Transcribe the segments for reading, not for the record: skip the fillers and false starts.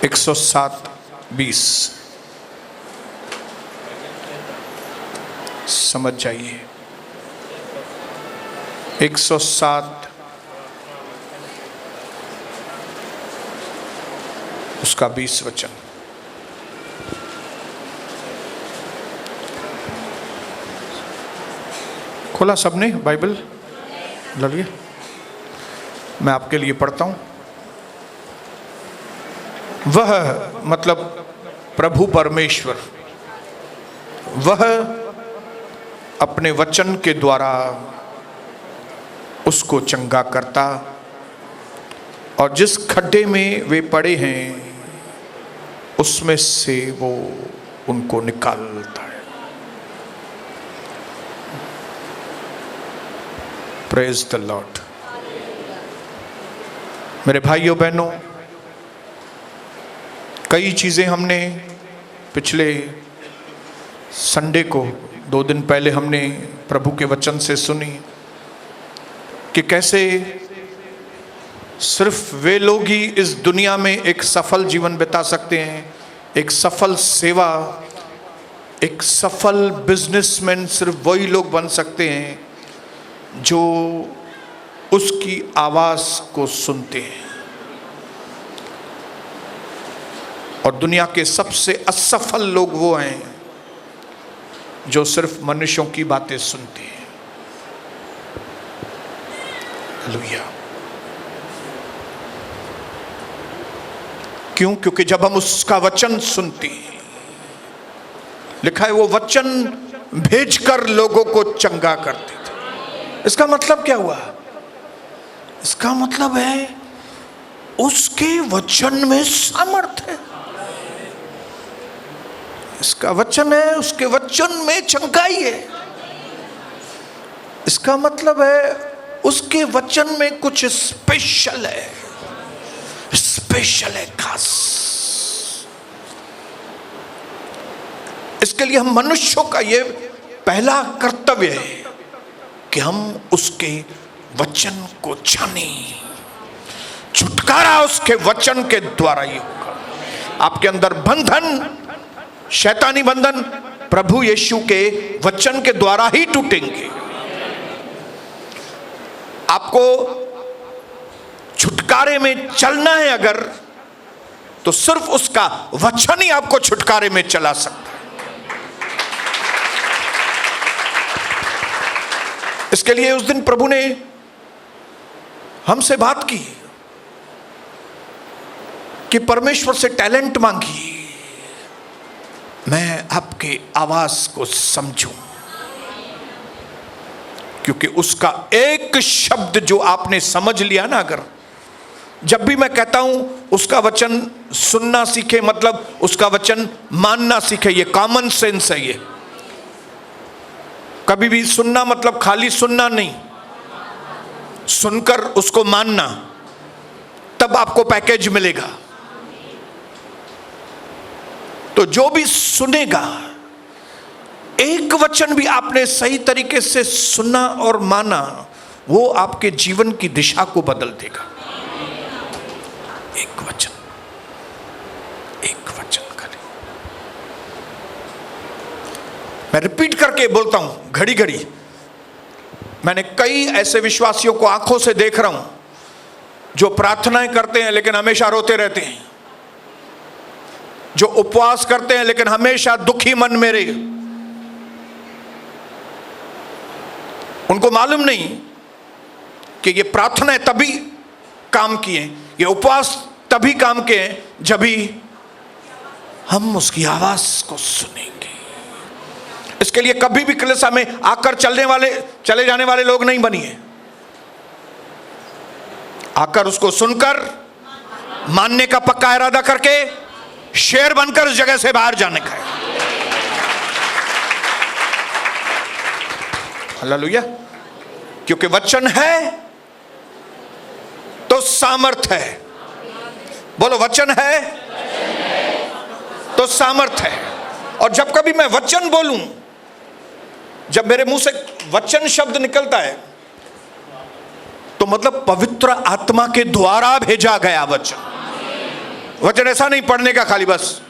107:20 समझ जाइए। 107 उसका 20 वचन। खोला सबने बाइबल? चलिए मैं आपके लिए पढ़ता हूं। वह मतलब प्रभु परमेश्वर, वह अपने वचन के द्वारा उसको चंगा करता और जिस खड्डे में वे पड़े हैं उसमें से वो उनको निकालता है। Praise the Lord. मेरे भाइयों बहनों, कई चीज़ें हमने पिछले संडे को 2 दिन पहले हमने प्रभु के वचन से सुनी कि कैसे सिर्फ वे लोग ही इस दुनिया में एक सफल जीवन बिता सकते हैं, एक सफल सेवा, एक सफल बिजनेसमैन सिर्फ वही लोग बन सकते हैं जो उसकी आवाज़ को सुनते हैं। और दुनिया के सबसे असफल लोग वो हैं जो सिर्फ मनुष्यों की बातें सुनते हैं। हालेलुया। क्यों? क्योंकि जब हम उसका वचन सुनते हैं, लिखा है वो वचन भेजकर लोगों को चंगा करते थे। इसका मतलब क्या हुआ? इसका मतलब है उसके वचन में सामर्थ है। इसका वचन है, उसके वचन में चंगाई है। इसका मतलब है उसके वचन में कुछ स्पेशल है, स्पेशल है, खास। इसके लिए हम मनुष्यों का ये पहला कर्तव्य है कि हम उसके वचन को जाने। छुटकारा उसके वचन के द्वारा ही होगा। आपके अंदर बंधन, शैतानी बंधन प्रभु यीशु के वचन के द्वारा ही टूटेंगे। आपको छुटकारे में चलना है अगर, तो सिर्फ उसका वचन ही आपको छुटकारे में चला सकता है। इसके लिए उस दिन प्रभु ने हमसे बात की कि परमेश्वर से टैलेंट मांगी, मैं आपके आवाज को समझूं। क्योंकि उसका एक शब्द जो आपने समझ लिया ना, अगर जब भी मैं कहता हूं उसका वचन सुनना सीखे, मतलब उसका वचन मानना सीखे, ये कॉमन सेंस है। ये कभी भी सुनना मतलब खाली सुनना नहीं, सुनकर उसको मानना, तब आपको पैकेज मिलेगा। तो जो भी सुनेगा, एक वचन भी आपने सही तरीके से सुना और माना, वो आपके जीवन की दिशा को बदल देगा। एक वचन, एक वचन करें। मैं रिपीट करके बोलता हूं घड़ी घड़ी। मैंने कई ऐसे विश्वासियों को आंखों से देख रहा हूं जो प्रार्थनाएं करते हैं लेकिन हमेशा रोते रहते हैं, जो उपवास करते हैं लेकिन हमेशा दुखी मन में रहे। उनको मालूम नहीं कि ये प्रार्थनाएं तभी काम किए, ये उपवास तभी काम के हैं जब भी हम उसकी आवाज को सुनेंगे। इसके लिए कभी भी कलीसिया में आकर चले जाने वाले लोग नहीं बनिए। आकर उसको सुनकर मानने का पक्का इरादा करके शेर बनकर उस जगह से बाहर जाने का है। हालेलुया। क्योंकि वचन है तो सामर्थ है। बोलो, वचन है तो सामर्थ है। और जब कभी मैं वचन बोलूं, जब मेरे मुंह से वचन शब्द निकलता है, तो मतलब पवित्र आत्मा के द्वारा भेजा गया वचन। वचन ऐसा नहीं पढ़ने का खाली बस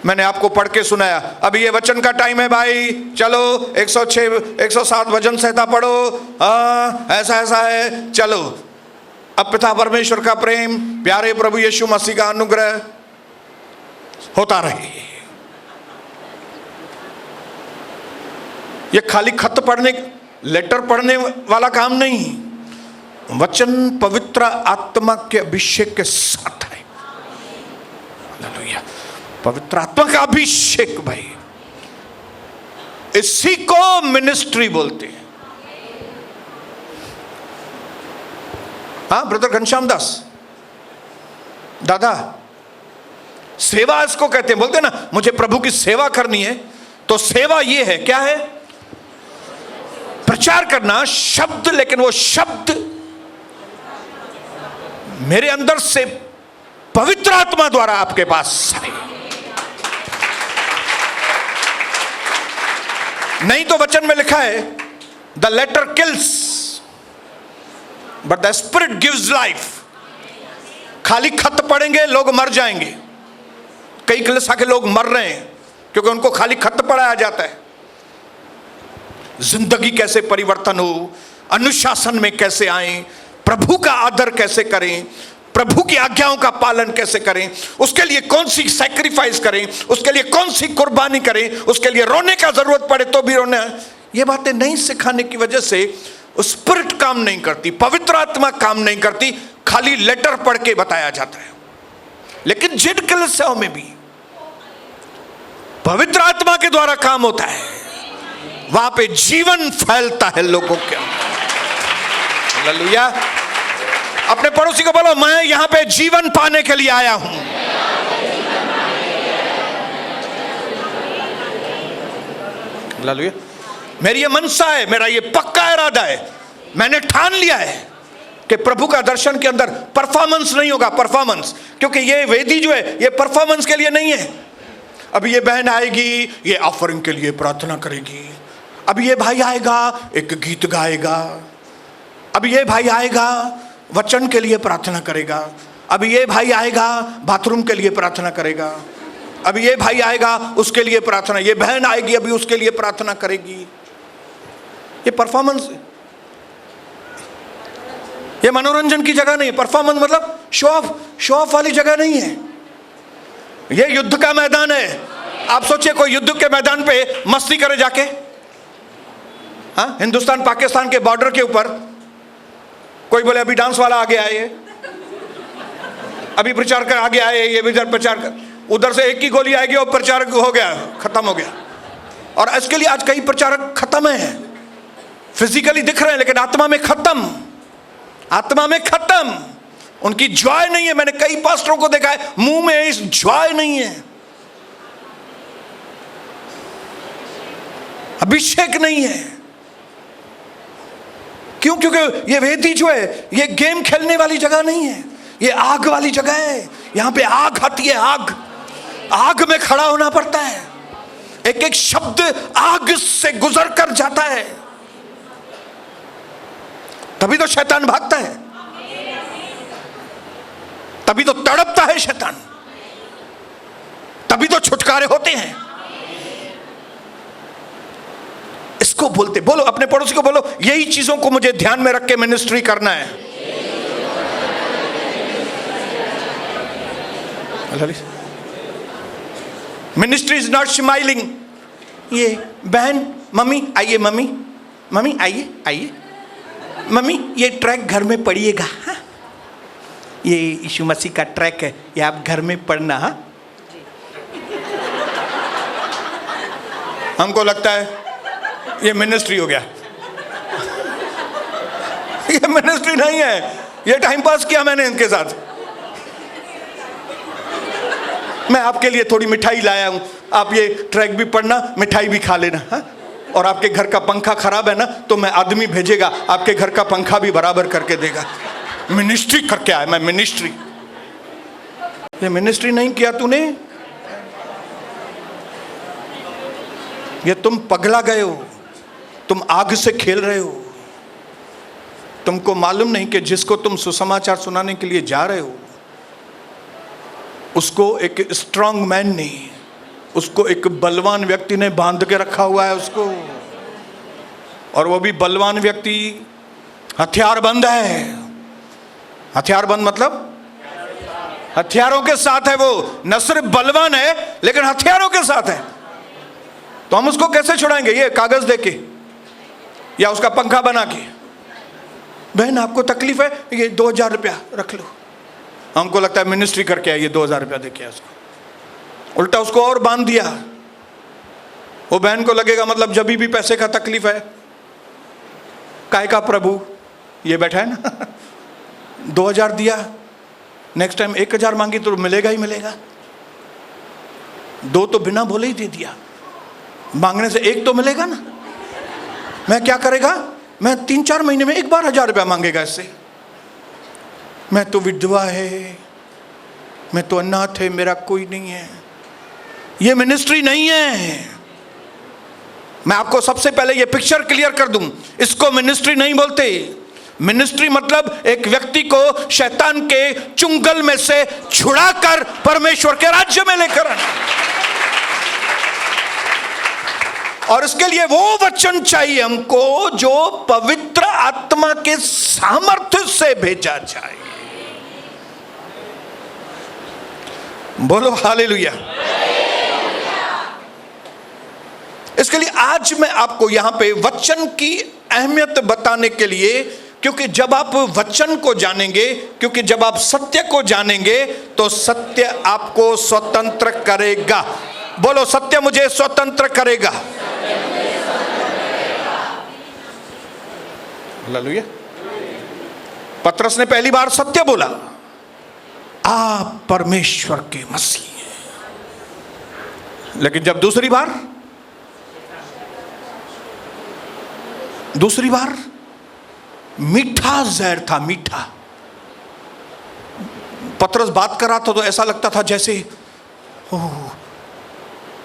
मैंने आपको पढ़ के सुनाया, अभी ये वचन का टाइम है भाई, चलो 106 107 वचन संहिता पढ़ो, ऐसा ऐसा है, चलो। अब पिता परमेश्वर का प्रेम, प्यारे प्रभु यीशु मसीह का अनुग्रह होता रहे। ये खाली खत पढ़ने, लेटर पढ़ने वाला काम नहीं, वचन पवित्र आत्मा के अभिषेक के साथ है। हालेलुया। पवित्र आत्मा का अभिषेक भाई, इसी को मिनिस्ट्री बोलते हैं। हाँ ब्रदर घनश्याम दास, दादा सेवा इसको कहते हैं, बोलते ना मुझे प्रभु की सेवा करनी है, तो सेवा ये है, क्या है? प्रचार करना शब्द, लेकिन वो शब्द मेरे अंदर से पवित्र आत्मा द्वारा आपके पास आए। नहीं तो वचन में लिखा है the letter kills but the spirit gives life. खाली खत पढ़ेंगे लोग मर जाएंगे। कई कलीसिया के लोग मर रहे हैं क्योंकि उनको खाली खत पढ़ाया जाता है। जिंदगी कैसे परिवर्तन हो, अनुशासन में कैसे आए, प्रभु का आदर कैसे करें, प्रभु की आज्ञाओं का पालन कैसे करें, उसके लिए कौन सी सैक्रिफाइस करें, उसके लिए कौन सी कुर्बानी करें, उसके लिए रोने का जरूरत पड़े तो भी रोना। ये बातें नहीं सिखाने की वजह से स्पिरिट काम नहीं करती, पवित्र आत्मा काम नहीं करती, खाली लेटर पढ़ के बताया जाता है। लेकिन जिन कलीसियाओं में भी पवित्र आत्मा के द्वारा काम होता है, वहां पे जीवन फैलता है लोगों के अंदर। हालेलुया। अपने पड़ोसी को बोलो, मैं यहां पे जीवन पाने के लिए आया हूं। हालेलुया। मेरी ये मनसा है, मेरा ये पक्का इरादा है, मैंने ठान लिया है कि प्रभु का दर्शन के अंदर परफॉर्मेंस नहीं होगा। परफॉर्मेंस, क्योंकि ये वेदी जो है ये परफॉर्मेंस के लिए नहीं है। अभी ये बहन आएगी, ये ऑफरिंग के लिए प्रार्थना करेगी। अभी ये भाई आएगा, एक गीत गाएगा। अभी ये भाई आएगा, वचन के लिए प्रार्थना करेगा। अभी ये भाई आएगा, बाथरूम के लिए प्रार्थना करेगा। अभी ये भाई आएगा, उसके लिए प्रार्थना। ये बहन आएगी, अभी उसके लिए प्रार्थना करेगी। ये परफॉर्मेंस, ये मनोरंजन की जगह नहीं है। परफॉर्मेंस मतलब शो ऑफ वाली जगह नहीं है। ये युद्ध का मैदान है। आप सोचिए कोई युद्ध के मैदान पे मस्ती करे जाके, हाँ, हिंदुस्तान पाकिस्तान के बॉर्डर के ऊपर कोई बोले अभी डांस वाला आगे आए, अभी प्रचार कर आगे आए, ये भी प्रचार कर, उधर से एक ही गोली आएगी और प्रचारक हो गया, खत्म हो गया। और इसके लिए आज कई प्रचारक खत्म है, फिजिकली दिख रहे हैं लेकिन आत्मा में खत्म, आत्मा में खत्म। उनकी जॉय नहीं है। मैंने कई पास्टरों को देखा है, मुंह में इस जॉय नहीं है, अभिषेक नहीं है। क्यों? क्योंकि ये वेदी जो है ये गेम खेलने वाली जगह नहीं है, ये आग वाली जगह है। यहां पे आग आती है, आग में खड़ा होना पड़ता है। एक एक शब्द आग से गुजर कर जाता है, तभी तो शैतान भागता है, तभी तो तड़पता है शैतान, तभी तो छुटकारे होते हैं। इसको बोलते, बोलो अपने पड़ोसी को बोलो, यही चीजों को मुझे ध्यान में रख के मिनिस्ट्री करना है। Ministry is not smiling. ये बहन, मम्मी आइए, मम्मी आइए, मम्मी ये ट्रैक घर में पढ़िएगा, हाँ? ये यीशु मसीह का ट्रैक है, ये आप घर में पढ़ना। हाँ, हमको लगता है ये मिनिस्ट्री हो गया। ये मिनिस्ट्री नहीं है, ये टाइम पास किया मैंने इनके साथ। मैं आपके लिए थोड़ी मिठाई लाया हूं, आप ये ट्रैक भी पढ़ना, मिठाई भी खा लेना। हाँ? और आपके घर का पंखा खराब है ना, तो मैं आदमी भेजेगा, आपके घर का पंखा भी बराबर करके देगा। मिनिस्ट्री करके आया मैं, मिनिस्ट्री। ये मिनिस्ट्री नहीं किया तूने, ये तुम पगला गए हो, तुम आग से खेल रहे हो। तुमको मालूम नहीं कि जिसको तुम सुसमाचार सुनाने के लिए जा रहे हो उसको एक स्ट्रांग मैन ने, उसको एक बलवान व्यक्ति ने बांध के रखा हुआ है उसको, और वो भी बलवान व्यक्ति हथियारबंद है। हथियारबंद मतलब हथियारों के साथ है, वो न सिर्फ बलवान है लेकिन हथियारों के साथ है। तो हम उसको कैसे छुड़ाएंगे? ये कागज देके या उसका पंखा बना के, बहन आपको तकलीफ है, ये 2000 रुपया रख लो। हमको लगता है मिनिस्ट्री करके आइए, 2000 रुपया देके उसको, उल्टा उसको और बांध दिया। वो बहन को लगेगा मतलब जब भी पैसे का तकलीफ है, काय का प्रभु ये बैठा है ना 2000 दिया, नेक्स्ट टाइम 1000 मांगी तो मिलेगा ही मिलेगा। 2 तो बिना बोले ही दे दिया, मांगने से 1 तो मिलेगा ना। मैं क्या करेगा? मैं 3-4 महीने में एक बार 1000 रुपया मांगेगा इससे। मैं तो विधवा है, मैं तो अनाथ है, मेरा कोई नहीं है। ये मिनिस्ट्री नहीं है। मैं आपको सबसे पहले ये पिक्चर क्लियर कर दूं, इसको मिनिस्ट्री नहीं बोलते। मिनिस्ट्री मतलब एक व्यक्ति को शैतान के चुंगल में से छुड़ाकर परमेश्वर के राज्य में लेकर आना, और इसके लिए वो वचन चाहिए हमको जो पवित्र आत्मा के सामर्थ्य से भेजा जाए। बोलो हालेलुया। इसके लिए आज मैं आपको यहां पे वचन की अहमियत बताने के लिए, क्योंकि जब आप वचन को जानेंगे, क्योंकि जब आप सत्य को जानेंगे तो सत्य आपको स्वतंत्र करेगा। बोलो सत्य मुझे स्वतंत्र करेगा। हालेलुया। पतरस ने पहली बार सत्य बोला, आप परमेश्वर के मसीह हैं। लेकिन जब दूसरी बार मीठा जहर था, मीठा। पतरस बात कर रहा था तो ऐसा लगता था जैसे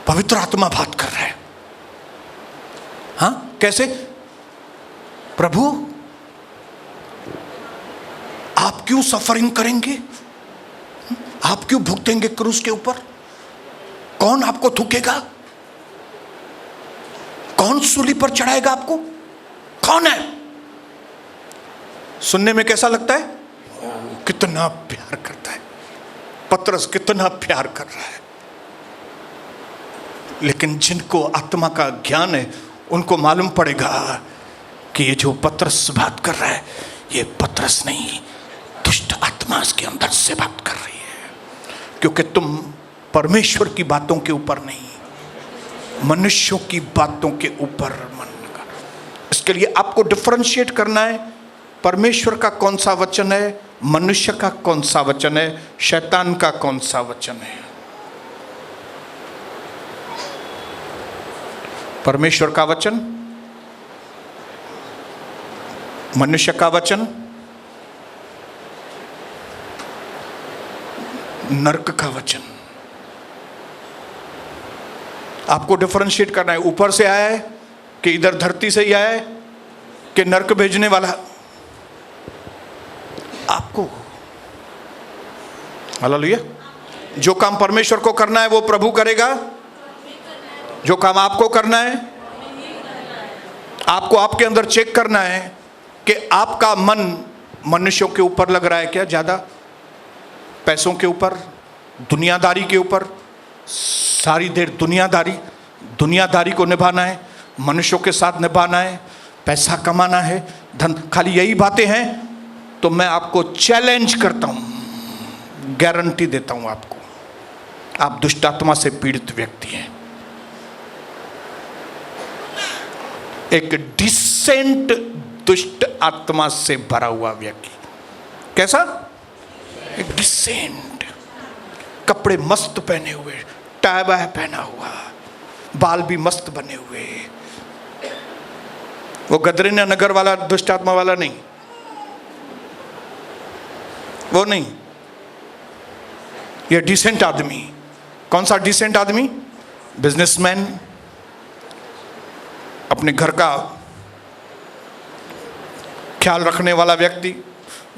पवित्र आत्मा बात कर रहा है। हाँ, कैसे? प्रभु आप क्यों सफरिंग करेंगे? आप क्यों भुगतेंगे क्रूस के ऊपर? कौन आपको थूकेगा? कौन सूली पर चढ़ाएगा आपको? कौन है? सुनने में कैसा लगता है? कितना प्यार करता है पतरस, कितना प्यार कर रहा है। लेकिन जिनको आत्मा का ज्ञान है उनको मालूम पड़ेगा कि ये जो पतरस बात कर रहा है, ये पतरस नहीं, दुष्ट आत्मा इसके अंदर से बात कर रही है। क्योंकि तुम परमेश्वर की बातों के ऊपर नहीं, मनुष्यों की बातों के ऊपर मन लगा। इसके लिए आपको डिफरेंशिएट करना है, परमेश्वर का कौन सा वचन है, मनुष्य का कौन सा वचन है, शैतान का कौन सा वचन है। परमेश्वर का वचन, मनुष्य का वचन, नरक का वचन। आपको डिफरेंशिएट करना है, ऊपर से आया है कि इधर धरती से ही आया है कि नरक भेजने वाला आपको। हालेलुया। जो काम परमेश्वर को करना है वो प्रभु करेगा, जो काम आपको करना है, आपको आपके अंदर चेक करना है कि आपका मन मनुष्यों के ऊपर लग रहा है क्या ज्यादा, पैसों के ऊपर, दुनियादारी के ऊपर। सारी देर दुनियादारी को निभाना है, मनुष्यों के साथ निभाना है, पैसा कमाना है, धन, खाली यही बातें हैं। तो मैं आपको चैलेंज करता हूं, गारंटी देता हूं आपको, आप दुष्ट आत्मा से पीड़ित व्यक्ति हैं। एक डिसेंट दुष्ट आत्मा से भरा हुआ व्यक्ति। कैसा? एक डिसेंट, कपड़े मस्त पहने हुए, टाई बाय पहना हुआ, बाल भी मस्त बने हुए। वो गदरिना नगर वाला दुष्ट आत्मा वाला नहीं, वो नहीं। ये डिसेंट आदमी। कौन सा डिसेंट आदमी? बिजनेसमैन, अपने घर का ख्याल रखने वाला व्यक्ति,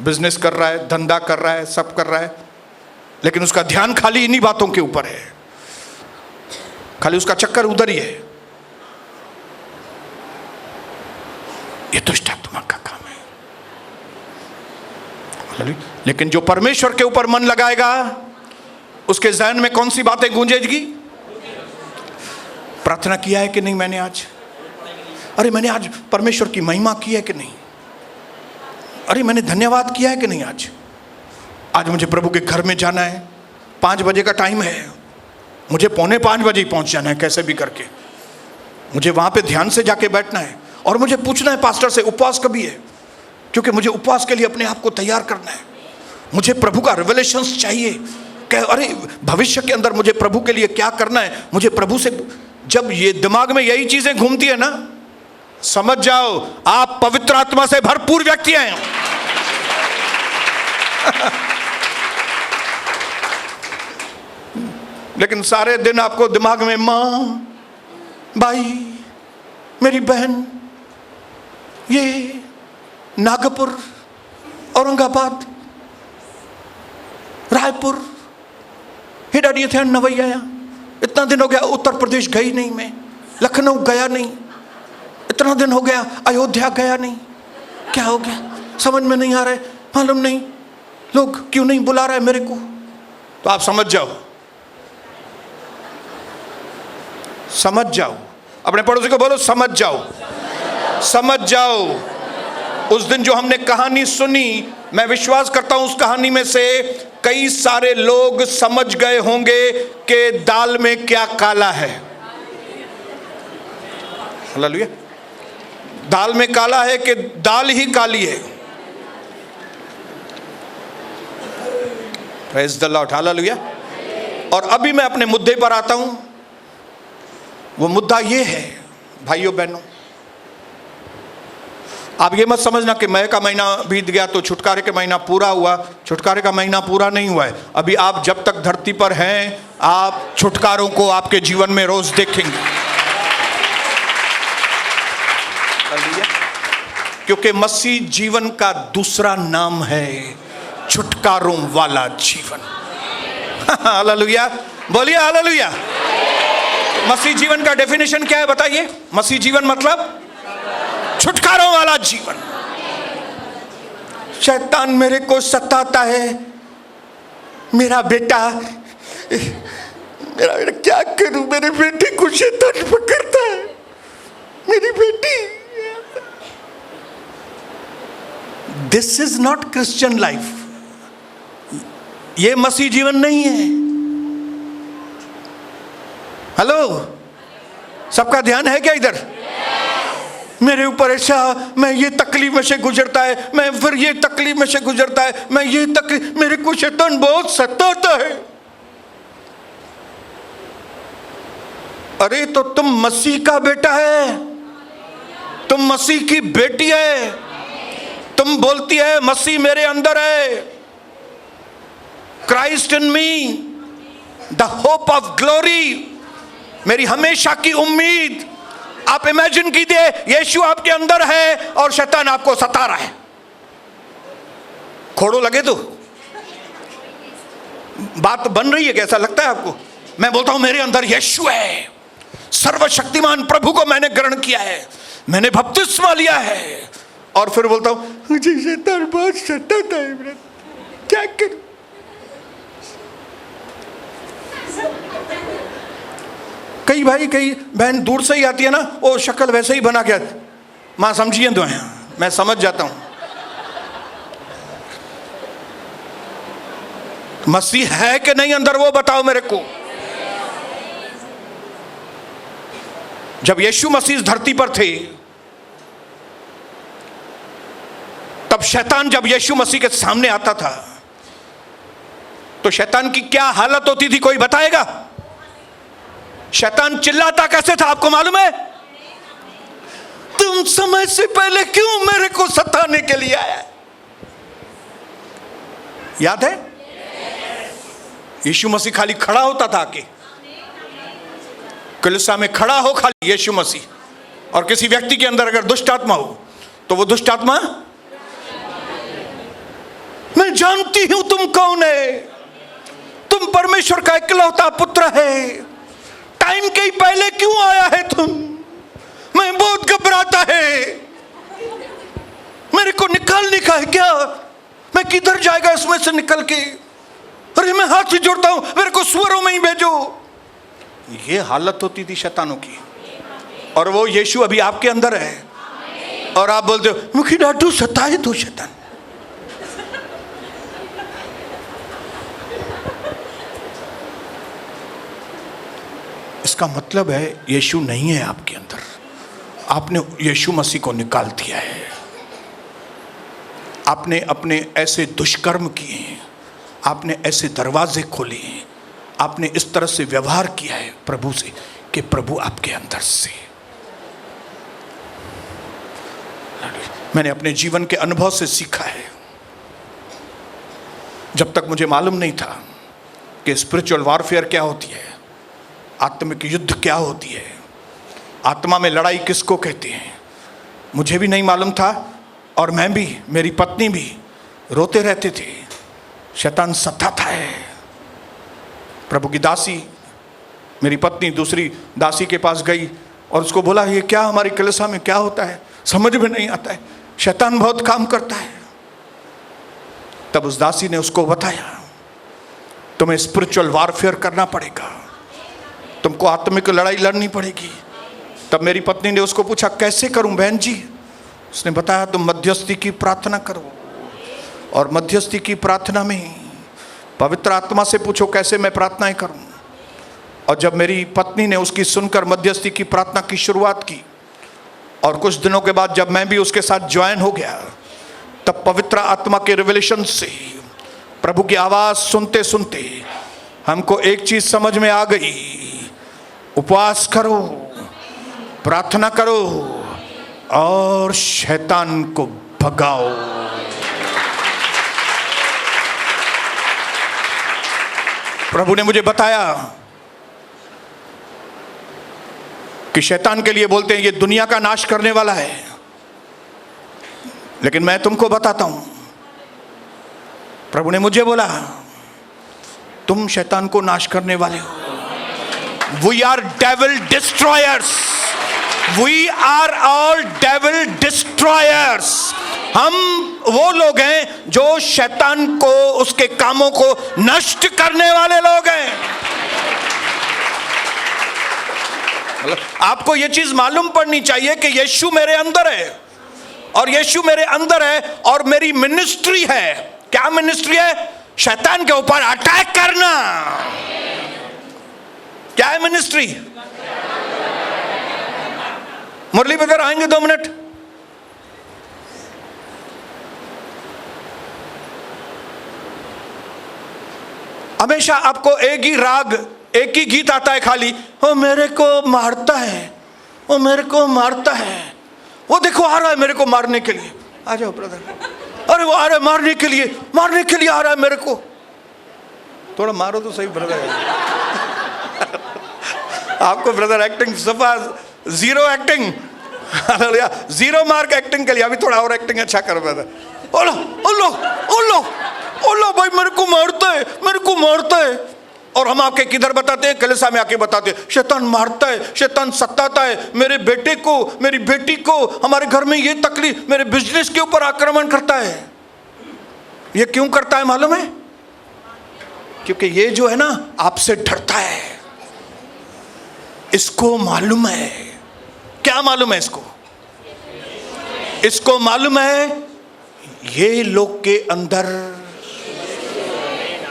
बिजनेस कर रहा है, धंधा कर रहा है, सब कर रहा है, लेकिन उसका ध्यान खाली इन्हीं बातों के ऊपर है, खाली उसका चक्कर उधर ही है। ये दुष्ट आत्मा का काम है। लेकिन जो परमेश्वर के ऊपर मन लगाएगा उसके ज़हन में कौन सी बातें गूंजेगी? प्रार्थना किया है कि नहीं मैंने आज? अरे मैंने आज परमेश्वर की महिमा की है कि नहीं? अरे मैंने धन्यवाद किया है कि नहीं? आज मुझे प्रभु के घर में जाना है, 5 बजे का टाइम है, मुझे 4:45 बजे ही पहुंच जाना है, कैसे भी करके मुझे वहां पे ध्यान से जाके बैठना है। और मुझे पूछना है पास्टर से उपवास कभी है, क्योंकि मुझे उपवास के लिए अपने आप को तैयार करना है। मुझे प्रभु का रिवलेशंस चाहिए कि अरे भविष्य के अंदर मुझे प्रभु के लिए क्या करना है, मुझे प्रभु से। जब ये दिमाग में यही चीजें घूमती है ना, समझ जाओ आप पवित्र आत्मा से भरपूर व्यक्ति हैं। लेकिन सारे दिन आपको दिमाग में मां, भाई, मेरी बहन, ये नागपुर, औरंगाबाद, रायपुर, हिडाडी थे, नवैया, इतना दिन हो गया उत्तर प्रदेश गई नहीं, मैं लखनऊ गया नहीं, इतना दिन हो गया अयोध्या गया नहीं, क्या हो गया समझ में नहीं आ रहा है, मालूम नहीं लोग क्यों नहीं बुला रहे मेरे को। तो आप समझ जाओ, समझ जाओ, अपने पड़ोसी को बोलो समझ जाओ, समझ जाओ। उस दिन जो हमने कहानी सुनी, मैं विश्वास करता हूं उस कहानी में से कई सारे लोग समझ गए होंगे कि दाल में क्या काला है। हालेलुया। दाल में काला है कि दाल ही काली है। Praise the Lord, hallelujah. और अभी मैं अपने मुद्दे पर आता हूं। वो मुद्दा ये है भाइयों बहनों, आप ये मत समझना कि मई का महीना बीत गया तो छुटकारे का महीना पूरा हुआ। छुटकारे का महीना पूरा नहीं हुआ है। अभी आप जब तक धरती पर हैं, आप छुटकारों को आपके जीवन में रोज देखेंगे, क्योंकि मसीह जीवन का दूसरा नाम है छुटकारों वाला जीवन। हालेलुया, बोलिए हालेलुया। मसीह जीवन का डेफिनेशन क्या है बताइए? मसीह जीवन मतलब छुटकारों वाला जीवन। शैतान मेरे को सताता है, मेरा बेटा, मेरा बेटा क्या करूं, मेरे बेटे को शैतान पकड़ता है, मेरी बेटी। This is not Christian life. ये मसीह जीवन नहीं है। हेलो, सबका ध्यान है क्या इधर? मेरे ऊपर ऐसा, मैं ये तकलीफ में से गुजरता है, मैं फिर ये तकलीफ में से गुजरता है, मैं ये तकलीफ, मेरे को शैतान बहुत सताता है। अरे तो तुम मसीह का बेटा है, तुम मसीह की बेटी है। तुम बोलती है मसीह मेरे अंदर है, Christ in me, the hope of glory, मेरी हमेशा की उम्मीद। आप इमेजिन कीजिए यीशु आपके अंदर है और शैतान आपको सता रहा है। खोड़ो लगे तो बात बन रही है, कैसा लगता है आपको? मैं बोलता हूं मेरे अंदर यीशु है, सर्वशक्तिमान प्रभु को मैंने ग्रहण किया है, मैंने बपतिस्मा लिया है, और फिर बोलता हूं मुझे शैतान बहुत सताता है, क्या करूं? कई भाई कई बहन दूर से ही आती है ना, वो शक्ल वैसे ही बना के, मां समझिए तो है, मैं समझ जाता हूं। मसीह है कि नहीं अंदर, वो बताओ मेरे को। जब यीशु मसीह धरती पर थे, तब शैतान जब यीशु मसीह के सामने आता था तो शैतान की क्या हालत होती थी, कोई बताएगा? शैतान चिल्लाता कैसे था आपको मालूम है? तुम समय से पहले क्यों मेरे को सताने के लिए आया? याद है? यीशु मसीह खाली खड़ा होता था आके कलीसिया में, खड़ा हो खाली यीशु मसीह, और किसी व्यक्ति के अंदर अगर दुष्ट आत्मा हो तो वो दुष्ट आत्मा, मैं जानती हूं तुम कौन है, परमेश्वर का इकलौता पुत्र है, टाइम के ही पहले क्यों आया है तुम? मैं बहुत घबराता है, मेरे को निकालने का है क्या? मैं किधर जाएगा इसमें से निकल के? अरे मैं हाथ से जोड़ता हूं, मेरे को सुअरों में ही भेजो। ये हालत होती थी शैतानों की। और वो यीशु अभी आपके अंदर है और आप बोलते हो मुखी डाटू सताए तू शैतान। इसका मतलब है यीशु नहीं है आपके अंदर, आपने यीशु मसीह को निकाल दिया है। आपने अपने ऐसे दुष्कर्म किए हैं, आपने ऐसे दरवाजे खोले हैं, आपने इस तरह से व्यवहार किया है प्रभु से कि प्रभु आपके अंदर से। मैंने अपने जीवन के अनुभव से सीखा है, जब तक मुझे मालूम नहीं था कि स्पिरिचुअल वॉरफेयर क्या होती है, आत्मिक युद्ध क्या होती है, आत्मा में लड़ाई किसको कहते हैं, मुझे भी नहीं मालूम था। और मैं भी, मेरी पत्नी भी रोते रहते थे, शैतान सताता है। प्रभु की दासी, मेरी पत्नी दूसरी दासी के पास गई और उसको बोला ये क्या हमारी कलीसिया में क्या होता है, समझ में नहीं आता है, शैतान बहुत काम करता है। तब उस दासी ने उसको बताया तुम्हें स्पिरिचुअल वॉरफेयर करना पड़ेगा, तुमको आत्मिक लड़ाई लड़नी पड़ेगी। तब मेरी पत्नी ने उसको पूछा कैसे करूं बहन जी? उसने बताया तुम मध्यस्थी की प्रार्थना करो, और मध्यस्थी की प्रार्थना में पवित्र आत्मा से पूछो कैसे मैं प्रार्थनाएं करूं। और जब मेरी पत्नी ने उसकी सुनकर मध्यस्थी की प्रार्थना की शुरुआत की, और कुछ दिनों के बाद जब मैं भी उसके साथ ज्वाइन हो गया, तब पवित्र आत्मा के रिवेलेशन से प्रभु की आवाज़ सुनते सुनते हमको एक चीज़ समझ में आ गई, उपवास करो, प्रार्थना करो और शैतान को भगाओ। प्रभु ने मुझे बताया कि शैतान के लिए बोलते हैं ये दुनिया का नाश करने वाला है, लेकिन मैं तुमको बताता हूं, प्रभु ने मुझे बोला तुम शैतान को नाश करने वाले हो। We are devil destroyers. We are all devil destroyers. हम वो लोग हैं जो शैतान को, उसके कामों को नष्ट करने वाले लोग हैं। आपको ये चीज मालूम पड़नी चाहिए कि यीशु मेरे अंदर है, और यीशु मेरे अंदर है और मेरी मिनिस्ट्री है। क्या मिनिस्ट्री है? शैतान के ऊपर अटैक करना। क्या है मिनिस्ट्री? मुरली ब्रदर आएंगे 2 मिनट। हमेशा आपको एक ही राग, एक ही गीत आता है खाली, वो मेरे को मारता है, वो मेरे को मारता है, वो देखो आ रहा है मेरे को मारने के लिए। आ जाओ ब्रदर। अरे वो आ रहा है मारने के लिए आ रहा है मेरे को। थोड़ा मारो तो सही ब्रदर। आपको ब्रदर एक्टिंग सफा 0 एक्टिंग, 0 मार्क एक्टिंग के लिए। अभी थोड़ा और एक्टिंग अच्छा करो ब्रदर। ओलो ओलो ओलो ओलो भाई मेरे को मारता है, मेरे को मारता है। और हम आके किधर बताते हैं? कलीसिया में आके बताते हैं शैतान मारता है, शैतान सताता है, मेरे बेटे को, मेरी बेटी को, हमारे घर में ये तकलीफ, मेरे बिजनेस के ऊपर आक्रमण करता है। ये क्यों करता है मालूम है? क्योंकि ये जो है ना आपसे डरता है। इसको मालूम है। क्या मालूम है इसको? इसको मालूम है ये लोग के अंदर,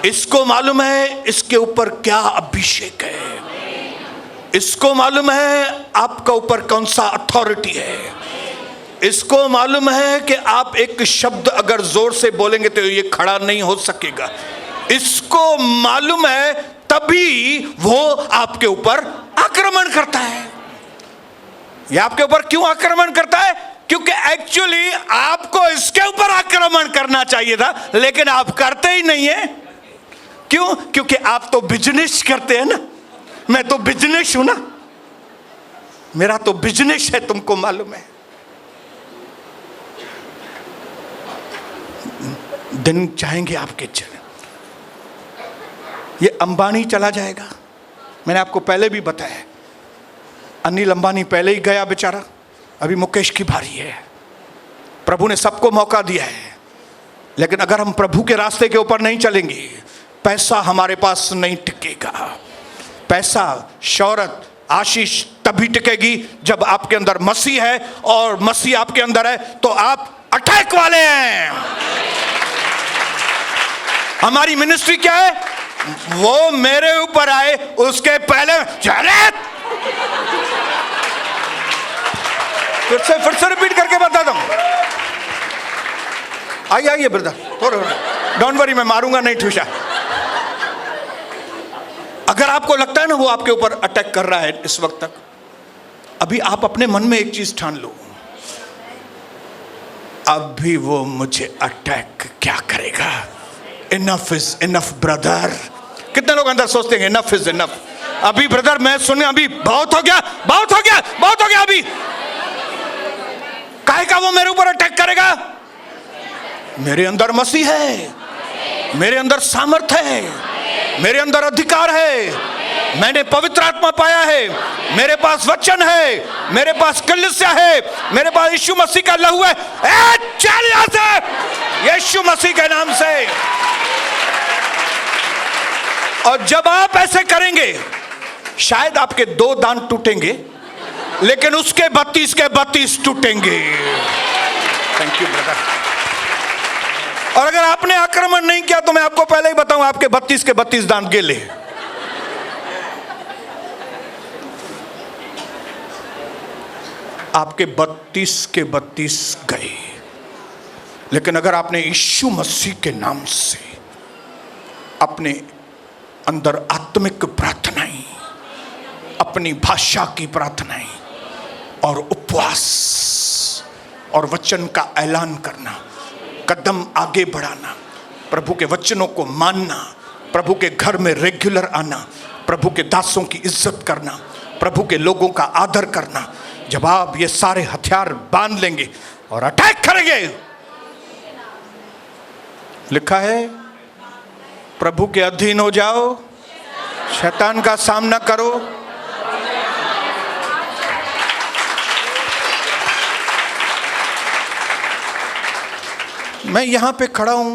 इसको मालूम है इसके ऊपर क्या अभिषेक है, इसको मालूम है आपका ऊपर कौन सा अथॉरिटी है, इसको मालूम है कि आप एक शब्द अगर जोर से बोलेंगे तो ये खड़ा नहीं हो सकेगा। इसको मालूम है, तभी वो आपके ऊपर आक्रमण करता है। ये आपके ऊपर क्यों आक्रमण करता है? क्योंकि एक्चुअली आपको इसके ऊपर आक्रमण करना चाहिए था, लेकिन आप करते ही नहीं है। क्यों? क्योंकि आप तो बिजनेस करते हैं ना। मैं तो बिजनेस हूं ना, मेरा तो बिजनेस है, तुमको मालूम है। दिन चाहेंगे आपके चले। ये अंबानी चला जाएगा। मैंने आपको पहले भी बताया, अनिल अंबानी पहले ही गया बेचारा, अभी मुकेश की बारी है। प्रभु ने सबको मौका दिया है, लेकिन अगर हम प्रभु के रास्ते के ऊपर नहीं चलेंगे, पैसा हमारे पास नहीं टिकेगा। पैसा, शौहरत, आशीष तभी टिकेगी जब आपके अंदर मसीह है, और मसीह आपके अंदर है तो आप अटैक वाले हैं। हमारी मिनिस्ट्री क्या है? वो मेरे ऊपर आए उसके पहले फिर से रिपीट करके बताता हूं। आइए ब्रदर, थोड़ा डोंट वरी, मैं मारूंगा नहीं ठूसा। अगर आपको लगता है ना वो आपके ऊपर अटैक कर रहा है इस वक्त तक, अभी आप अपने मन में एक चीज ठान लो, अभी वो मुझे अटैक क्या करेगा? Enough is enough brother. कितने लोग अंदर सोचते हैं इनफ इज इनफ? अभी ब्रदर मैं सुने, अभी बहुत हो गया, बहुत हो गया, बहुत हो गया। अभी काहे का वो मेरे ऊपर अटैक करेगा? मेरे अंदर मसीह है, मेरे अंदर सामर्थ है, मेरे अंदर अधिकार है, मैंने पवित्र आत्मा पाया है, मेरे पास वचन है, मेरे पास कलीसिया है, मेरे पास यीशु मसीह का लहू है। चल यहां से यीशु मसीह के नाम से। और जब आप ऐसे करेंगे, शायद आपके 2 दांत टूटेंगे, लेकिन उसके 32 के 32 टूटेंगे। Thank you brother. और अगर आपने आक्रमण नहीं किया तो मैं आपको पहले ही बताऊं, आपके 32 के 32 दांत गेले। आपके 32 के 32 गए। लेकिन अगर आपने यीशु मसीह के नाम से अपने अंदर आत्मिक प्रार्थनाएं, अपनी भाषा की प्रार्थनाएं और उपवास और वचन का ऐलान करना, कदम आगे बढ़ाना, प्रभु के वचनों को मानना, प्रभु के घर में रेगुलर आना, प्रभु के दासों की इज्जत करना, प्रभु के लोगों का आदर करना, जब आप ये सारे हथियार बांध लेंगे और अटैक करेंगे, लिखा है प्रभु के अधीन हो जाओ, शैतान का सामना करो। मैं यहां पे खड़ा हूं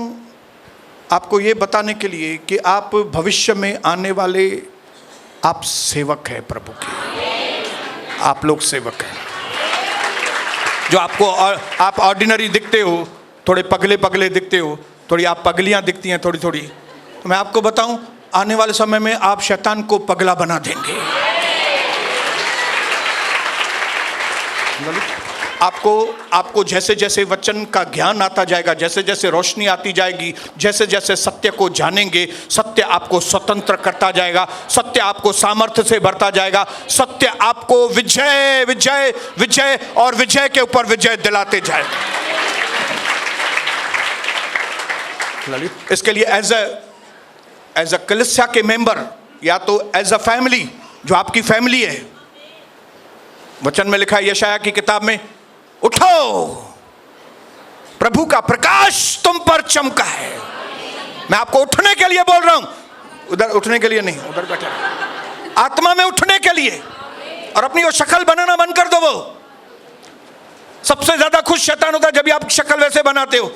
आपको ये बताने के लिए कि आप भविष्य में आने वाले, आप सेवक हैं प्रभु के। आप लोग सेवक हैं। जो आपको आप ऑर्डिनरी दिखते हो, थोड़े पगले पगले दिखते हो, थोड़ी आप पगलियां दिखती हैं थोड़ी थोड़ी, तो मैं आपको बताऊं आने वाले समय में आप शैतान को पगला बना देंगे। आपको जैसे जैसे वचन का ज्ञान आता जाएगा, जैसे जैसे रोशनी आती जाएगी, जैसे जैसे सत्य को जानेंगे, सत्य आपको स्वतंत्र करता जाएगा, सत्य आपको सामर्थ्य से भरता जाएगा, सत्य आपको विजय विजय विजय और विजय के ऊपर विजय दिलाते जाएगा। इसके लिए एज अ कलीसिया के मेंबर, या तो एज अ फैमिली, जो आपकी फैमिली है, वचन में लिखा है यशाया की किताब में, उठो प्रभु का प्रकाश तुम पर चमका है। मैं आपको उठने के लिए बोल रहा हूं, उधर उठने के लिए नहीं, उधर बैठे, आत्मा में उठने के लिए। और अपनी वो शक्ल बनाना बंद कर दो। वो सबसे ज्यादा खुश शैतान होता है जब आप शक्ल वैसे बनाते हो।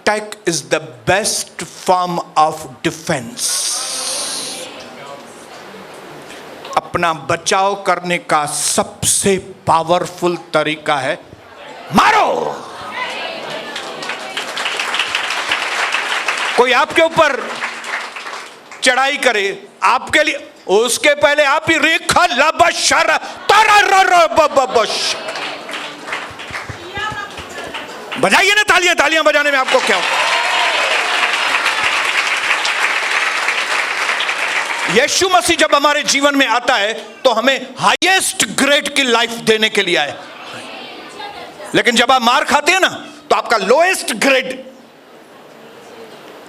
Attack is the best form of defense. अपना बचाव करने का सबसे पावरफुल तरीका है मारो। कोई आपके ऊपर चढ़ाई करे, आपके लिए, उसके पहले आप ही रेखा लबशर तरररबबश। बजाइए ना तालियां, तालियां बजाने में आपको क्या हो? यीशु मसीह जब हमारे जीवन में आता है तो हमें हाईएस्ट ग्रेड की लाइफ देने के लिए आए। लेकिन जब आप मार खाते हैं ना, तो तो आपका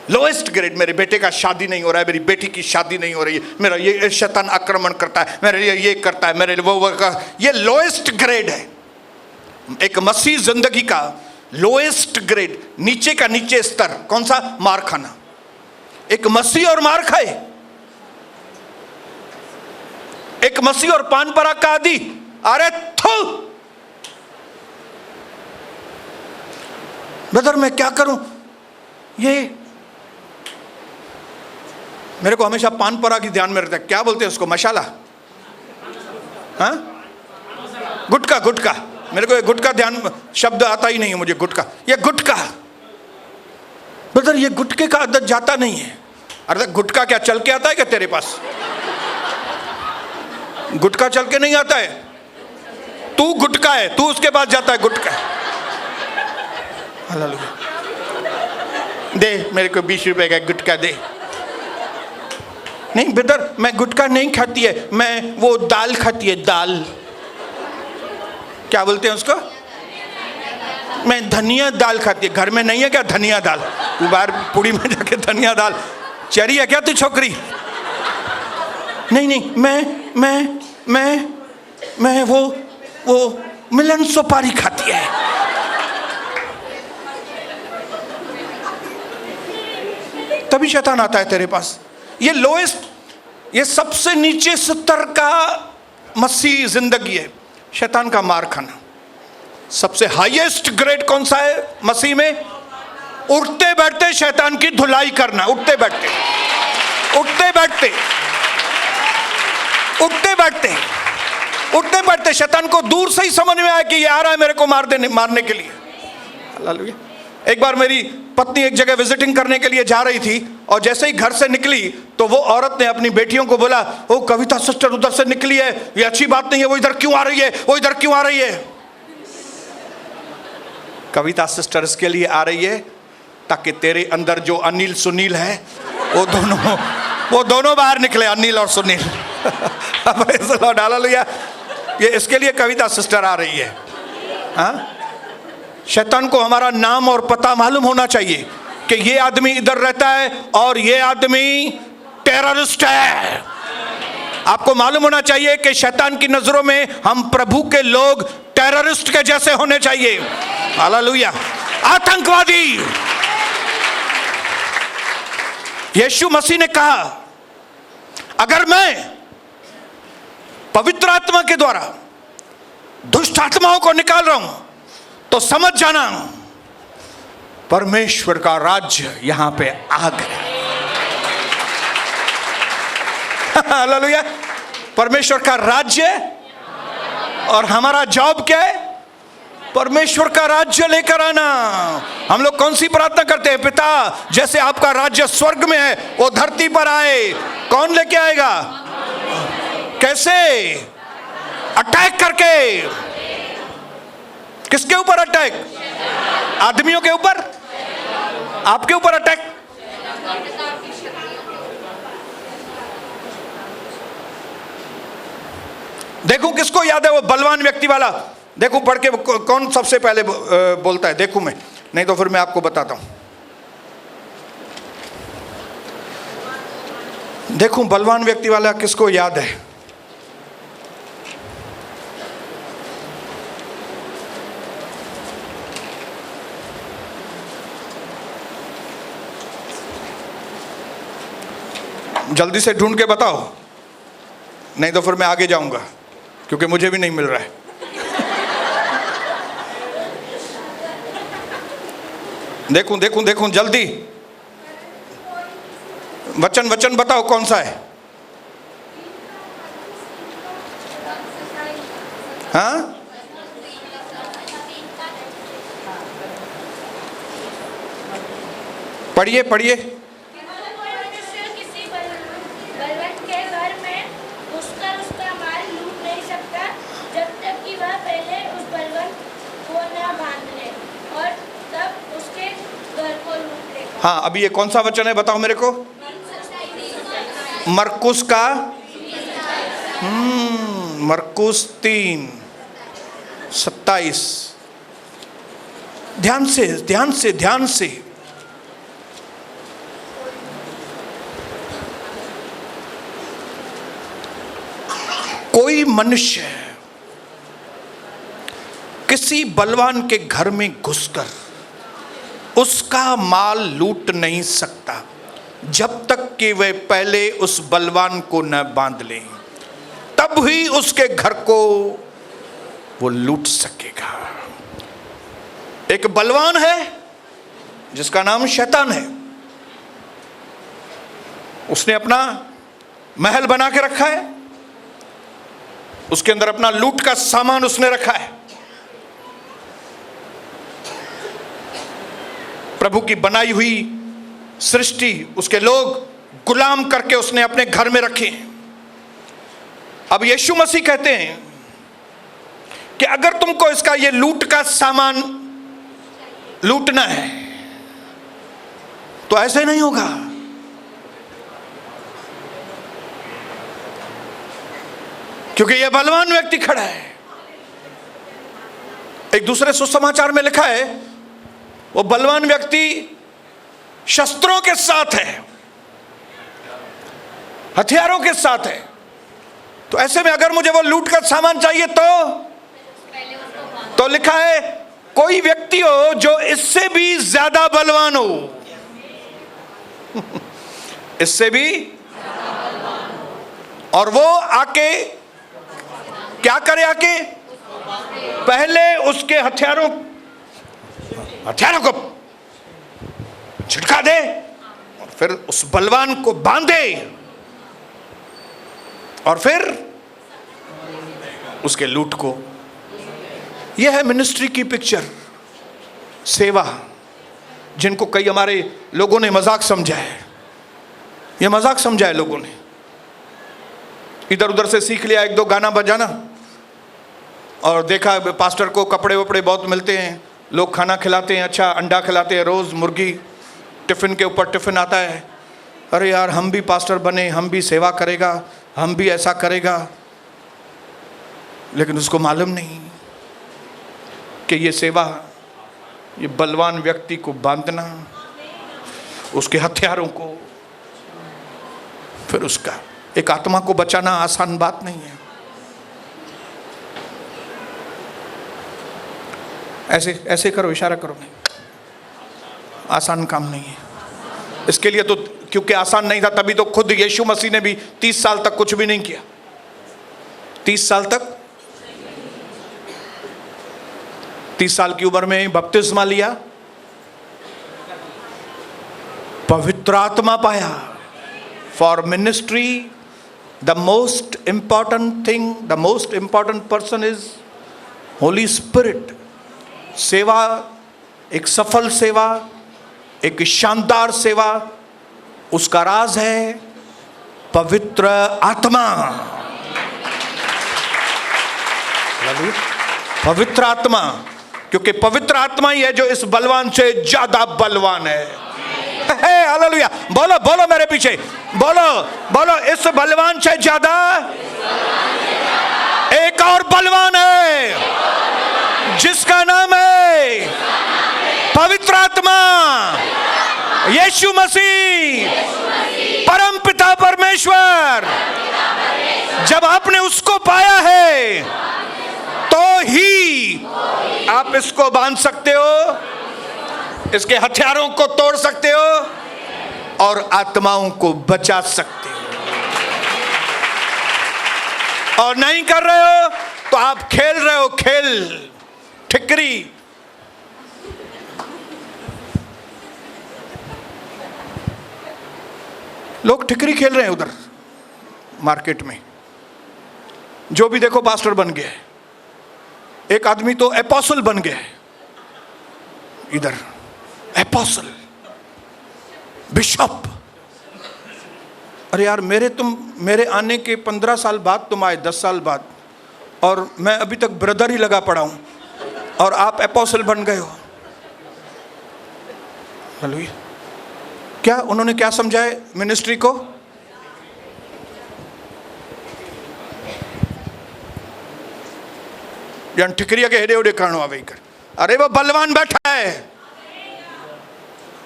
लोएस्ट ग्रेड, मेरे बेटे का शादी नहीं हो रहा है, मेरी बेटी की शादी नहीं हो रही है, मेरा ये शैतान आक्रमण करता है, मेरे लिए ये करता है, मेरे लिए वो का, ये लोएस्ट ग्रेड है। एक मसीह जिंदगी का लोएस्ट ग्रेड, नीचे का नीचे स्तर कौन सा? मार खाना। एक मसीह और मार खाए, एक मसीह और पान पराग का आदि, अरे थू ब्रदर मैं क्या करूं, ये मेरे को हमेशा पान पराग की ध्यान में रहता है, क्या बोलते हैं उसको, मशाला, हाँ, गुटका, मेरे को ये गुटका ध्यान, शब्द आता ही नहीं है मुझे, गुटका, ये गुटका ब्रदर, ये गुटके का आदत जाता नहीं है। अरे गुटका क्या चल के आता है क्या तेरे पास? गुटका चल के नहीं आता है, तू गुटका है, तू उसके पास जाता है गुटका। हालेलुया। दे मेरे को 20 रुपए का गुटका दे। नहीं ब्रदर मैं गुटका नहीं खाती है, मैं वो दाल खाती है, दाल, क्या बोलते हैं उसको, मैं धनिया दाल खाती है। घर में नहीं है क्या धनिया दाल? तू बाहर पुड़ी में जाके धनिया दाल, चरी है क्या तू छोकरी? नहीं, मैं वो मिलन सुपारी खाती है। तभी शैतान आता है तेरे पास। ये लोएस्ट, ये सबसे नीचे स्तर का मसीह जिंदगी है, शैतान का मार खाना। सबसे हाईएस्ट ग्रेड कौन सा है मसीह में? उठते बैठते शैतान की धुलाई करना, उठते बैठते शैतान को दूर से ही समझ में आया कि ये आ रहा है मेरे को मारने के लिए। हालेलुया। एक बार मेरी पत्नी एक जगह विजिटिंग करने के लिए जा रही थी और जैसे ही घर से निकली तो वो औरत ने अपनी बेटियों को बोला, ओ कविता सिस्टर उधर से निकली है, ये अच्छी बात नहीं है, वो इधर क्यों आ रही है? कविता सिस्टर इसके लिए आ रही है ताकि तेरे अंदर जो अनिल सुनील है वो दोनों बाहर निकले, अनिल और सुनील। हालेलुया। ये इसके लिए कविता सिस्टर आ रही है। हाँ, शैतान को हमारा नाम और पता मालूम होना चाहिए कि ये आदमी इधर रहता है और ये आदमी टेररिस्ट है। आपको मालूम होना चाहिए कि शैतान की नजरों में हम प्रभु के लोग टेररिस्ट के जैसे होने चाहिए। हालेलुया। आतंकवादी। यीशु मसीह ने कहा, अगर मैं पवित्र आत्मा के द्वारा दुष्ट आत्माओं को निकाल रहा हूं तो समझ जाना परमेश्वर का राज्य यहां पे आ गया। हालेलुया। परमेश्वर का राज्य, और हमारा जॉब क्या है? परमेश्वर का राज्य लेकर आना। हम लोग कौन सी प्रार्थना करते हैं? पिता जैसे आपका राज्य स्वर्ग में है वो धरती पर आए। कौन लेके आएगा? कैसे? अटैक करके। किसके ऊपर अटैक? आदमियों के ऊपर? आपके ऊपर अटैक? देखो किसको याद है वो बलवान व्यक्ति वाला? देखो पढ़ के कौन सबसे पहले बोलता है, देखूं मैं, नहीं तो फिर मैं आपको बताता हूं। देखूं बलवान व्यक्ति वाला किसको याद है? जल्दी से ढूंढ के बताओ, नहीं तो फिर मैं आगे जाऊंगा क्योंकि मुझे भी नहीं मिल रहा है। देखूं जल्दी। वचन बताओ कौन सा है? हाँ, पढ़िए। हाँ, अभी ये कौन सा वचन है बताओ मेरे को? मरकुस का मरकुस 3:27। ध्यान से, ध्यान से, ध्यान से। कोई मनुष्य किसी बलवान के घर में घुसकर उसका माल लूट नहीं सकता जब तक कि वह पहले उस बलवान को न बांध ले, तब ही उसके घर को वो लूट सकेगा। एक बलवान है जिसका नाम शैतान है। उसने अपना महल बना के रखा है, उसके अंदर अपना लूट का सामान उसने रखा है। प्रभु की बनाई हुई सृष्टि, उसके लोग गुलाम करके उसने अपने घर में रखे। अब यीशु मसीह कहते हैं कि अगर तुमको इसका ये लूट का सामान लूटना है तो ऐसे नहीं होगा। क्योंकि यह बलवान व्यक्ति खड़ा है। एक दूसरे सुसमाचार में लिखा है वो बलवान व्यक्ति शस्त्रों के साथ है, हथियारों के साथ है। तो ऐसे में अगर मुझे वो लूट का सामान चाहिए तो लिखा है कोई व्यक्ति हो जो इससे भी ज्यादा बलवान हो, इससे भी, और वो आके क्या करे, आके पहले उसके हथियारों को झटका दे और फिर उस बलवान को बांधे और फिर उसके लूट को। यह है मिनिस्ट्री की पिक्चर, सेवा, जिनको कई हमारे लोगों ने मजाक समझा है। यह मजाक समझा है लोगों ने, इधर उधर से सीख लिया एक दो गाना बजाना और देखा पास्टर को कपड़े वपड़े बहुत मिलते हैं, लोग खाना खिलाते हैं, अच्छा अंडा खिलाते हैं, रोज मुर्गी, टिफिन के ऊपर टिफिन आता है। अरे यार हम भी पास्टर बने, हम भी सेवा करेगा, हम भी ऐसा करेगा। लेकिन उसको मालूम नहीं कि ये सेवा, ये बलवान व्यक्ति को बांधना, उसके हथियारों को, फिर उसका एक आत्मा को बचाना आसान बात नहीं है। ऐसे ऐसे करो, इशारा करो, नहीं आसान काम नहीं है। इसके लिए तो क्योंकि आसान नहीं था तभी तो खुद यीशु मसीह ने भी 30 साल तक कुछ भी नहीं किया। 30 साल तक, 30 साल की उम्र में बपतिस्मा लिया, पवित्र आत्मा पाया। For ministry the most important thing, the most important person is Holi spirit. सेवा, एक सफल सेवा, एक शानदार सेवा, उसका राज है पवित्र आत्मा। पवित्र आत्मा, क्योंकि पवित्र आत्मा ही है जो इस बलवान से ज्यादा बलवान है। हालेलुया, बोलो बोलो मेरे पीछे, बोलो बोलो, इस बलवान से ज्यादा एक और बलवान है जिसका नाम है पवित्र आत्मा, यीशु मसीह, परम पिता परमेश्वर। जब आपने उसको पाया है तो ही आप इसको बांध सकते हो, इसके हथियारों को तोड़ सकते हो और आत्माओं को बचा सकते हो। और नहीं कर रहे हो तो आप खेल रहे हो खेल, ठिकरी। लोग ठिकरी खेल रहे हैं उधर मार्केट में। जो भी देखो पास्टर बन गया है, एक आदमी तो एपोस्टल बन गया है इधर, एपोस्टल, बिशप। अरे यार मेरे आने के 15 साल बाद तुम आए, 10 साल बाद, और मैं अभी तक ब्रदर ही लगा पड़ा हूं और आप एपोस्टल बन गए हो। हालेलुया। क्या उन्होंने क्या समझाए मिनिस्ट्री को? यान ठिकरिया के हेडे उडे कारणो आवे कर अरे वो बलवान बैठा है,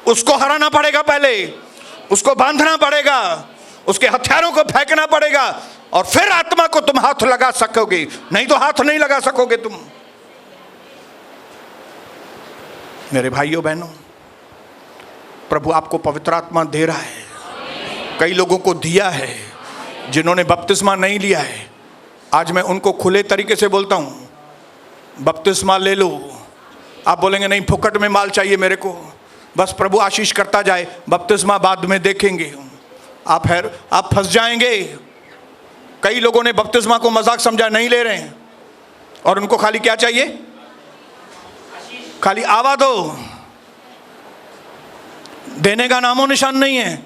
उसको हराना पड़ेगा, पहले उसको बांधना पड़ेगा, उसके हथियारों को फेंकना पड़ेगा, और फिर आत्मा को तुम हाथ लगा सकोगे, नहीं तो हाथ नहीं लगा सकोगे तुम। मेरे भाइयों बहनों, प्रभु आपको पवित्र आत्मा दे रहा है। कई लोगों को दिया है जिन्होंने बपतिस्मा नहीं लिया है। आज मैं उनको खुले तरीके से बोलता हूं, बपतिस्मा ले लो। आप बोलेंगे नहीं, फुकट में माल चाहिए मेरे को, बस प्रभु आशीष करता जाए, बपतिस्मा बाद में देखेंगे। आप फंस जाएंगे। कई लोगों ने बपतिस्मा को मजाक समझा, नहीं ले रहे हैं, और उनको खाली क्या चाहिए? खाली आवा दो, देने का नामो निशान नहीं है।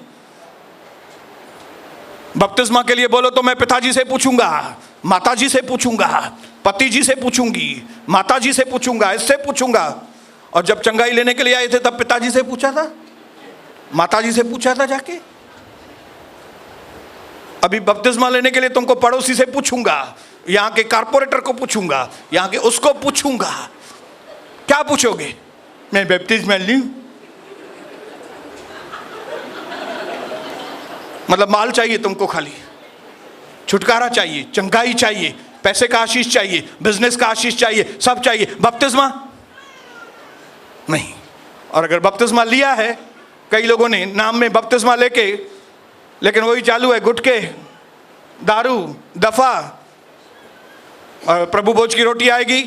बपतिस्मा के लिए बोलो तो मैं पिताजी से पूछूंगा, माताजी से पूछूंगा, पति जी से पूछूंगी, माताजी से पूछूंगा, इससे पूछूंगा। और जब चंगाई लेने के लिए आए थे तब पिताजी से पूछा था, माताजी से पूछा था जाके। अभी बपतिस्मा लेने के लिए तुमको पड़ोसी से पूछूंगा, यहां के कारपोरेटर को पूछूंगा, यहां के उसको पूछूंगा। क्या पूछोगे? मैं बपतिस्मा लूं? मतलब माल चाहिए तुमको, खाली छुटकारा चाहिए, चंगाई चाहिए, पैसे का आशीष चाहिए, बिजनेस का आशीष चाहिए, सब चाहिए, बपतिस्मा नहीं। और अगर बपतिस्मा लिया है कई लोगों ने नाम में बपतिस्मा लेके, लेकिन वही चालू है, गुटके, दारू, दफा, और प्रभु भोज की रोटी आएगी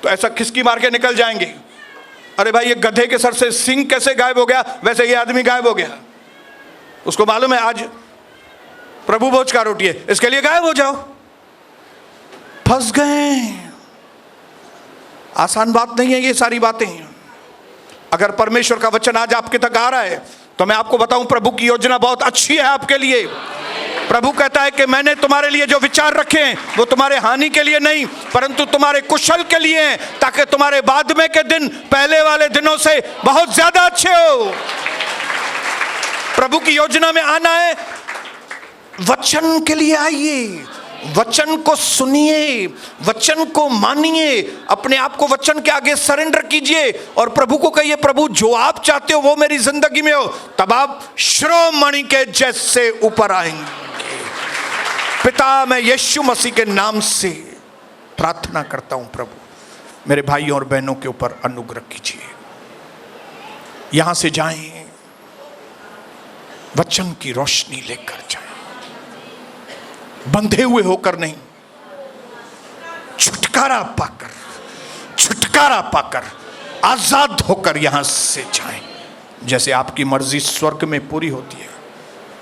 तो ऐसा खिसकी मार के निकल जाएंगे। अरे भाई, ये गधे के सर से सिंह कैसे गायब हो गया, वैसे ये आदमी गायब हो गया। उसको मालूम है आज प्रभु भोज का रोटी है, इसके लिए गायब हो जाओ। फंस गए। आसान बात नहीं है ये सारी बातें। अगर परमेश्वर का वचन आज आपके तक आ रहा है तो मैं आपको बताऊं, प्रभु की योजना बहुत अच्छी है आपके लिए। प्रभु कहता है कि मैंने तुम्हारे लिए जो विचार रखे हैं वो तुम्हारे हानि के लिए नहीं, परंतु तुम्हारे कुशल के लिए हैं, ताकि तुम्हारे बाद में के दिन पहले वाले दिनों से बहुत ज्यादा अच्छे हो। प्रभु की योजना में आना है, वचन के लिए आइए, वचन को सुनिए, वचन को मानिए, अपने आप को वचन के आगे सरेंडर कीजिए और प्रभु को कहिए, प्रभु जो आप चाहते हो वो मेरी जिंदगी में हो। तब आप शिरोमणि के जैसे ऊपर आएंगे। पिता, मैं यीशु मसीह के नाम से प्रार्थना करता हूं, प्रभु मेरे भाइयों और बहनों के ऊपर अनुग्रह कीजिए। यहां से जाएं, वचन की रोशनी लेकर जाएं, बंधे हुए होकर नहीं, छुटकारा पाकर आजाद होकर यहां से जाएं, जैसे आपकी मर्जी स्वर्ग में पूरी होती है।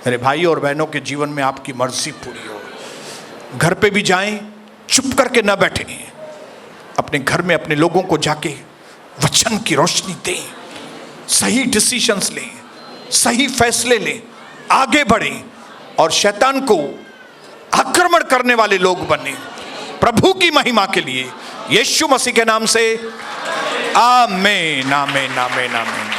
मेरे भाई और बहनों के जीवन में आपकी मर्जी पूरी हो। घर पे भी जाएं, चुप करके ना बैठे, अपने घर में अपने लोगों को जाके वचन की रोशनी दें, सही डिसीजंस लें, सही फैसले लें, आगे बढ़ें और शैतान को आक्रमण करने वाले लोग बने, प्रभु की महिमा के लिए। यीशु मसीह के नाम से आमीन, आमीन, आमीन, आमीन।